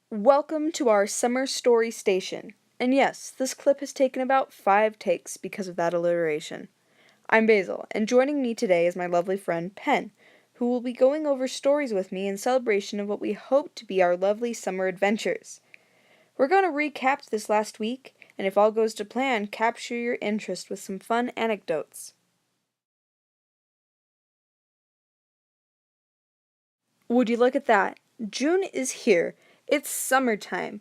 Welcome to our summer story station. And yes, this clip has taken about 5 takes because of that alliteration. I'm Basil, and joining me today is my lovely friend Pen, who will be going over stories with me in celebration of what we hope to be our lovely summer adventures. We're going to recap this last week, and if all goes to plan, capture your interest with some fun anecdotes. Would you look at that? June is here. It's summertime.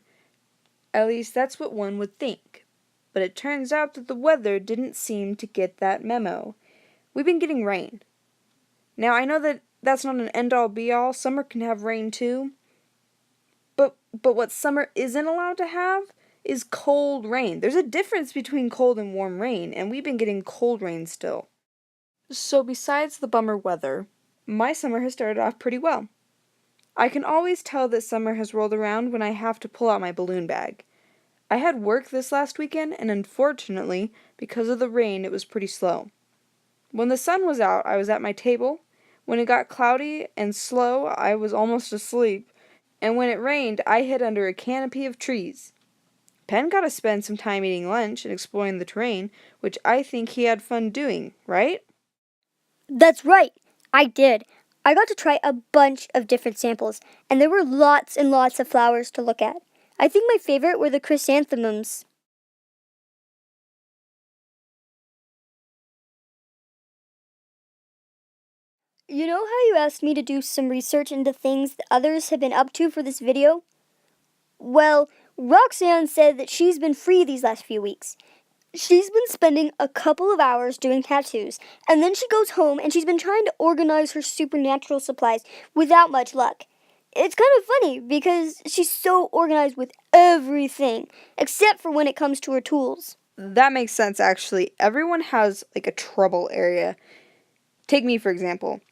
At least that's what one would think. But it turns out that the weather didn't seem to get that memo. We've been getting rain. Now, I know that that's not an end-all be-all. Summer can have rain too. But what summer isn't allowed to have is cold rain. There's a difference between cold and warm rain, and we've been getting cold rain still. So besides the bummer weather, my summer has started off pretty well. I can always tell that summer has rolled around when I have to pull out my balloon bag. I had work this last weekend, and unfortunately, because of the rain, it was pretty slow. When the sun was out, I was at my table. When it got cloudy and slow, I was almost asleep. And when it rained, I hid under a canopy of trees. Penn got to spend some time eating lunch and exploring the terrain, which I think he had fun doing, right? That's right, I did. I got to try a bunch of different samples, and there were lots and lots of flowers to look at. I think my favorite were the chrysanthemums. You know how you asked me to do some research into things that others have been up to for this video? Well, Roxanne said that she's been free these last few weeks. She's been spending a couple of hours doing tattoos, and then she goes home and she's been trying to organize her supernatural supplies without much luck. It's kind of funny because she's so organized with everything, except for when it comes to her tools. That makes sense, actually. Everyone has, like, a trouble area. Take me, for example.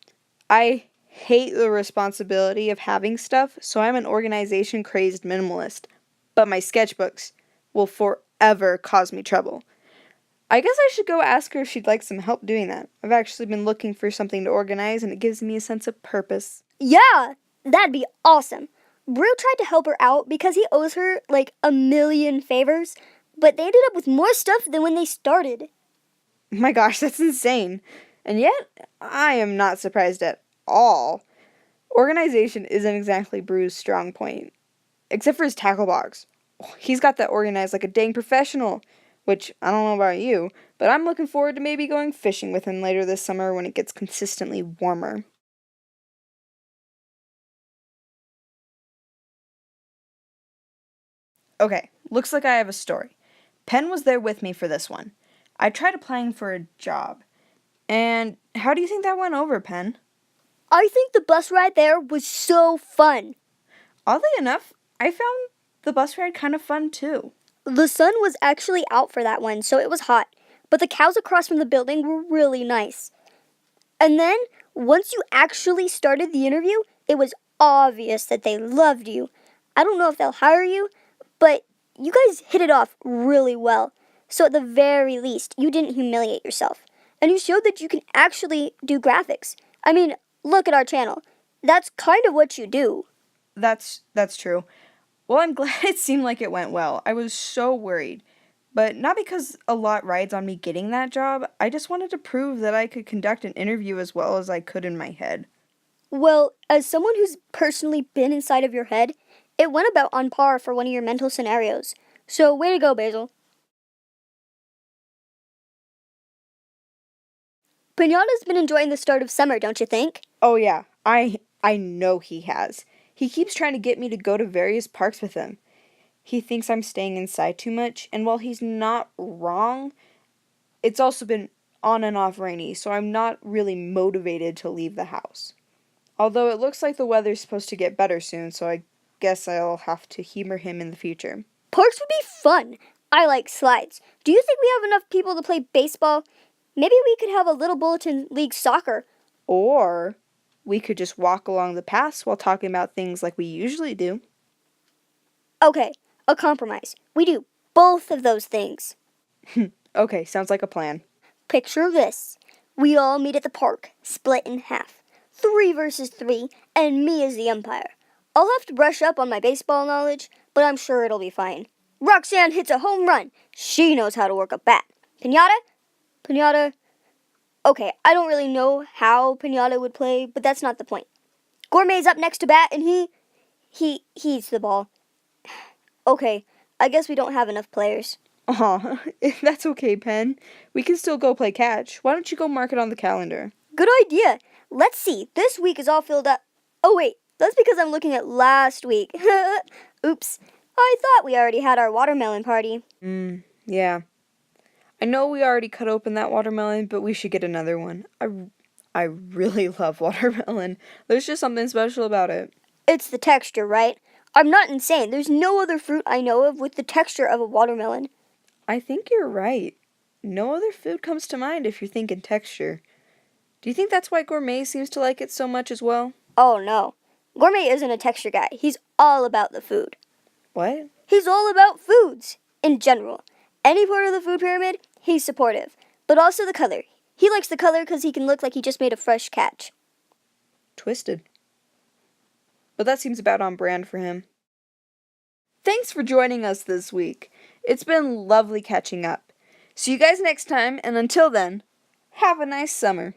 I hate the responsibility of having stuff, so I'm an organization-crazed minimalist. But my sketchbooks will forever cause me trouble. I guess I should go ask her if she'd like some help doing that. I've actually been looking for something to organize, and it gives me a sense of purpose. Yeah, that'd be awesome. Brew tried to help her out because he owes her like a million favors, but they ended up with more stuff than when they started. My gosh, that's insane. And yet, I am not surprised at all. Organization isn't exactly Brew's strong point, except for his tackle box. He's got that organized like a dang professional, which I don't know about you, but I'm looking forward to maybe going fishing with him later this summer when it gets consistently warmer. Okay, looks like I have a story. Penn was there with me for this one. I tried applying for a job. And how do you think that went over, Penn? I think the bus ride there was so fun. Oddly enough, I found the bus ride kind of fun too. The sun was actually out for that one, so it was hot, but the cows across from the building were really nice. And then, once you actually started the interview, it was obvious that they loved you. I don't know if they'll hire you, but you guys hit it off really well. So at the very least, you didn't humiliate yourself. And you showed that you can actually do graphics. I mean, look at our channel. That's kind of what you do. That's true. Well, I'm glad it seemed like it went well. I was so worried. But not because a lot rides on me getting that job. I just wanted to prove that I could conduct an interview as well as I could in my head. Well, as someone who's personally been inside of your head, it went about on par for one of your mental scenarios. So, way to go, Basil. Pinata's been enjoying the start of summer, don't you think? Oh yeah, I know he has. He keeps trying to get me to go to various parks with him. He thinks I'm staying inside too much, and while he's not wrong, it's also been on and off rainy, so I'm not really motivated to leave the house. Although it looks like the weather's supposed to get better soon, so I guess I'll have to humor him in the future. Parks would be fun. I like slides. Do you think we have enough people to play baseball? Maybe we could have a Little Bulletin League soccer. Or we could just walk along the paths while talking about things like we usually do. Okay, a compromise. We do both of those things. Okay, sounds like a plan. Picture this. We all meet at the park, split in half. 3 versus 3, and me as the umpire. I'll have to brush up on my baseball knowledge, but I'm sure it'll be fine. Roxanne hits a home run. She knows how to work a bat. Pinata? Pinata? Okay, I don't really know how Pinata would play, but that's not the point. Gourmet's up next to bat, and he eats the ball. Okay, I guess we don't have enough players. Aw, that's okay, Pen. We can still go play catch. Why don't you go mark it on the calendar? Good idea. Let's see. This week is all filled up. Oh, wait. That's because I'm looking at last week. Oops. I thought we already had our watermelon party. Yeah. I know we already cut open that watermelon, but we should get another one. I really love watermelon. There's just something special about it. It's the texture, right? I'm not insane. There's no other fruit I know of with the texture of a watermelon. I think you're right. No other food comes to mind if you're thinking texture. Do you think that's why Gourmet seems to like it so much as well? Oh, no. Gourmet isn't a texture guy. He's all about the food. What? He's all about foods, in general. Any part of the food pyramid, he's supportive. But also the color. He likes the color because he can look like he just made a fresh catch. Twisted. But that seems about on brand for him. Thanks for joining us this week. It's been lovely catching up. See you guys next time, and until then, have a nice summer.